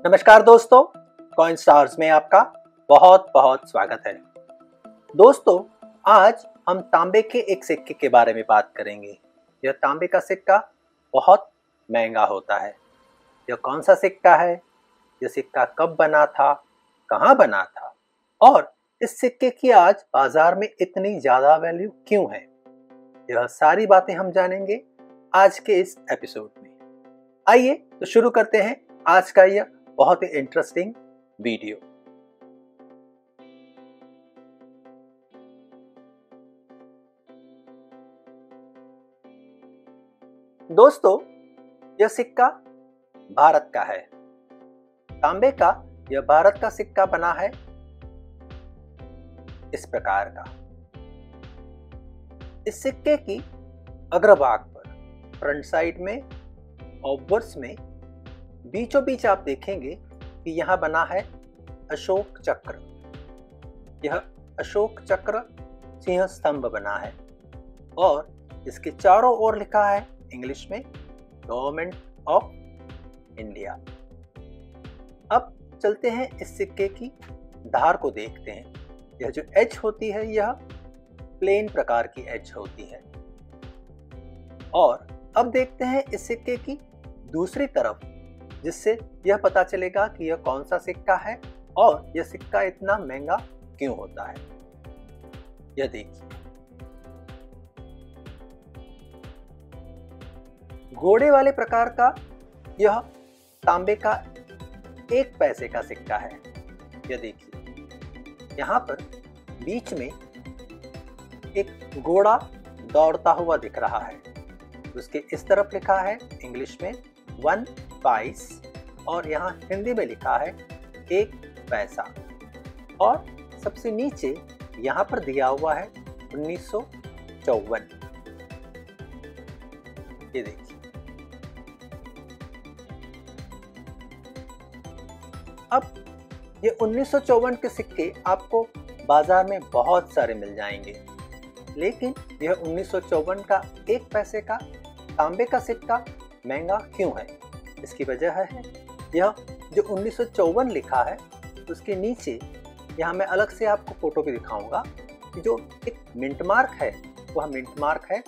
नमस्कार दोस्तों, coin stars में आपका बहुत बहुत स्वागत है। दोस्तों, आज हम तांबे के एक सिक्के के बारे में बात करेंगे। यह तांबे का सिक्का बहुत महंगा होता है। यह कौन सा सिक्का है, यह सिक्का कब बना था, कहाँ बना था और इस सिक्के की आज बाजार में इतनी ज़्यादा वैल्यू क्यों है, यह सारी बातें हम जानेंगे आज के इस एपिसोड में। आइए तो शुरू करते हैं आज का यह बहुत ही इंटरेस्टिंग वीडियो। दोस्तों, यह सिक्का भारत का है। तांबे का यह भारत का सिक्का बना है इस प्रकार का। इस सिक्के की अग्रभाग पर फ्रंट साइड में ऑब्वर्ड्स में बीचों बीच आप देखेंगे कि यहां बना है अशोक चक्र। यह अशोक चक्र सिंह स्तंभ बना है और इसके चारों ओर लिखा है इंग्लिश में गवर्नमेंट ऑफ इंडिया। अब चलते हैं इस सिक्के की धार को देखते हैं। यह जो एज होती है यह प्लेन प्रकार की एज होती है। और अब देखते हैं इस सिक्के की दूसरी तरफ, जिससे यह पता चलेगा कि यह कौन सा सिक्का है और यह सिक्का इतना महंगा क्यों होता है। यह देखिए, घोड़े वाले प्रकार का यह तांबे का 1 पैसे का सिक्का है। यह देखिए, यहाँ पर बीच में एक घोड़ा दौड़ता हुआ दिख रहा है। उसके इस तरफ लिखा है इंग्लिश में 1 पैसा और यहाँ हिंदी में लिखा है 1 पैसा। और सबसे नीचे यहाँ पर दिया हुआ है 1954। ये देखिए, अब ये 1954 के सिक्के आपको बाजार में बहुत सारे मिल जाएंगे, लेकिन यह 1954 का 1 पैसे का तांबे का सिक्का महंगा क्यों है। इसकी वजह है यह जो 1954 लिखा है उसके नीचे यहाँ मैं अलग से आपको फोटो भी दिखाऊंगा कि जो एक मिंट मार्क है वह मिंट मार्क है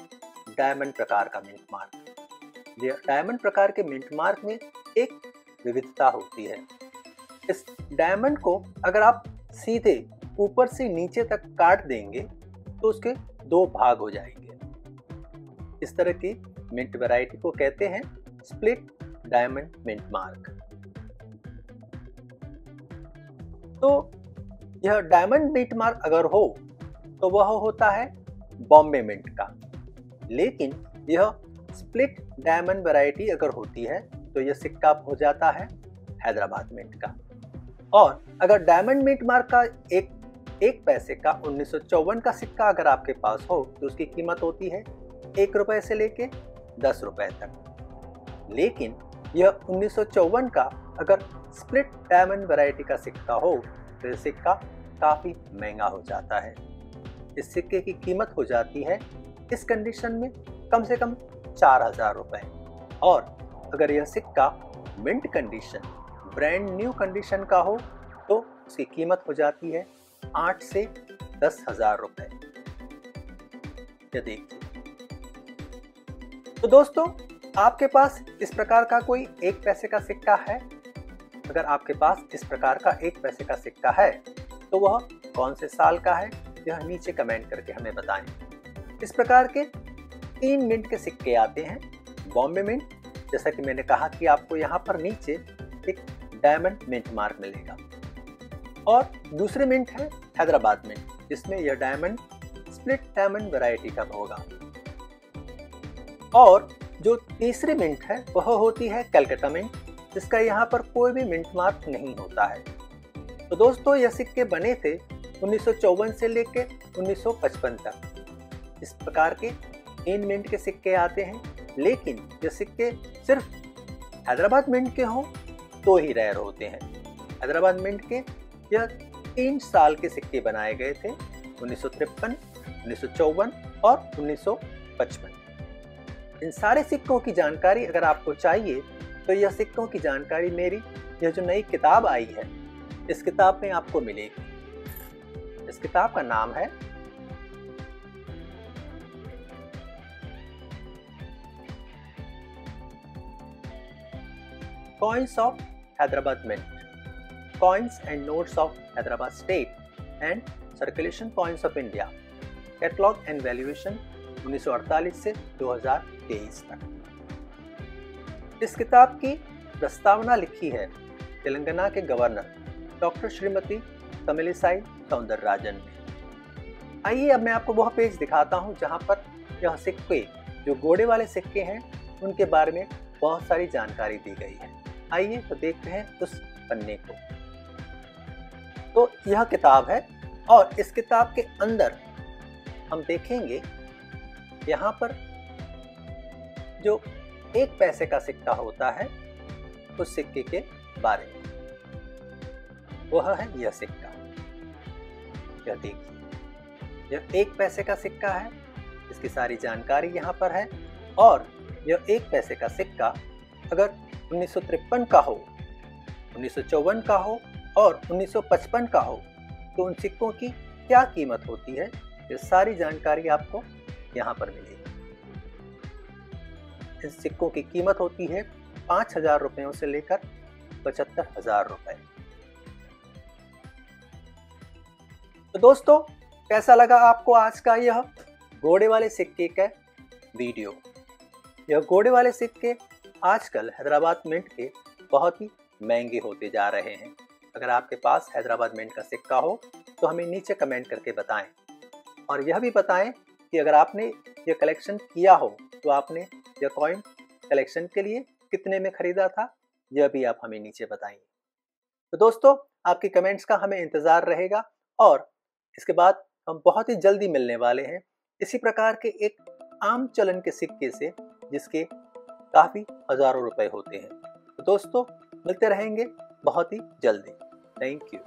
डायमंड प्रकार का मिंट मार्क। यह डायमंड प्रकार के मिंट मार्क में एक विविधता होती है। इस डायमंड को अगर आप सीधे ऊपर से नीचे तक काट देंगे तो उसके 2 भाग हो जाएंगे। इस तरह की मिंट वैरायटी को कहते हैं स्प्लिट डायमंड मिंट मार्क। तो यह डायमंड मिंट मार्क अगर हो तो वह होता है बॉम्बे मिंट का, लेकिन यह स्प्लिट डायमंड वैरायटी अगर होती है तो यह सिक्का हो जाता है हैदराबाद मिंट का। और अगर डायमंड मिंट मार्क का एक पैसे का 1954 का सिक्का अगर आपके पास हो तो उसकी कीमत होती है 1 रुपए से लेके 10 रुपए तक। लेकिन यह 1954 का अगर स्प्लिट डायमंड वैरायटी का सिक्का हो तो यह सिक्का काफ़ी महंगा हो जाता है। इस सिक्के की कीमत हो जाती है इस कंडीशन में कम से कम 4000 रुपए। और अगर यह सिक्का mint condition brand new condition का हो तो उसकी कीमत हो जाती है 8 से 10,000 रुपए। ये देखिए, तो दोस्तों, आपके पास इस प्रकार का कोई 1 पैसे का सिक्का है? अगर आपके पास इस प्रकार का 1 पैसे का सिक्का है तो वह कौन से साल का है, यह नीचे कमेंट करके हमें बताएं। इस प्रकार के 3 मिंट के सिक्के आते हैं। बॉम्बे मिंट, जैसा कि मैंने कहा कि आपको यहाँ पर नीचे एक डायमंड मिंट मार्क मिलेगा। और दूसरे मिंट है हैदराबाद मिंट, जिसमें यह डायमंड स्प्लिट डायमंड वैरायटी का होगा। और जो तीसरी मिंट है वह होती है कलकत्ता मिंट, जिसका यहाँ पर कोई भी मिंट मार्क नहीं होता है। तो दोस्तों, यह सिक्के बने थे 1954 से लेकर 1955 तक। इस प्रकार के 3 मिंट के सिक्के आते हैं, लेकिन ये सिक्के सिर्फ हैदराबाद मिंट के हों तो ही रेयर होते हैं। हैदराबाद मिंट के यह 3 साल के सिक्के बनाए गए थे, 1953, 1954 और 1955। इन सारे सिक्कों की जानकारी अगर आपको चाहिए तो यह सिक्कों की जानकारी मेरी यह जो नई किताब आई है, इस किताब में आपको मिलेगी। इस किताब का नाम है coins of Hyderabad mint, coins and notes of Hyderabad state and circulation coins of India, catalogue and valuation 1948 से 2023 तक। इस किताब की प्रस्तावना लिखी है तेलंगाना के गवर्नर डॉक्टर श्रीमती तमिलिसाई सौंदरराजन ने। आइए अब मैं आपको वह पेज दिखाता हूं जहां पर यह सिक्के, जो घोड़े वाले सिक्के हैं, उनके बारे में बहुत सारी जानकारी दी गई है। आइए तो देखते हैं उस पन्ने को। तो यह किताब है और इस किताब के अंदर हम देखेंगे यहाँ पर जो 1 पैसे का सिक्का होता है उस सिक्के के बारे में। वह है यह सिक्का, यह देखिए, यह 1 पैसे का सिक्का है। इसकी सारी जानकारी यहाँ पर है। और यह 1 पैसे का सिक्का अगर 1953 का हो, 1954 का हो और 1955 का हो तो उन सिक्कों की क्या कीमत होती है, ये सारी जानकारी आपको यहाँ पर मिलेगी। इन सिक्कों की कीमत होती है 5,000 रुपयों से लेकर 75,000 रुपए। तो दोस्तों, कैसा लगा आपको आज का यह घोड़े वाले सिक्के का वीडियो? यह घोड़े वाले सिक्के आजकल हैदराबाद मिंट के बहुत ही महंगे होते जा रहे हैं। अगर आपके पास हैदराबाद मिंट का सिक्का हो तो हमें नीचे कमेंट करके बताएं, और यह भी बताएं कि अगर आपने यह कलेक्शन किया हो तो आपने यह कॉइन कलेक्शन के लिए कितने में खरीदा था, यह भी आप हमें नीचे बताएंगे। तो दोस्तों, आपकी कमेंट्स का हमें इंतज़ार रहेगा और इसके बाद हम बहुत ही जल्दी मिलने वाले हैं इसी प्रकार के एक आम चलन के सिक्के से जिसके काफ़ी हज़ारों रुपए होते हैं। तो दोस्तों, मिलते रहेंगे बहुत ही जल्दी। Thank you.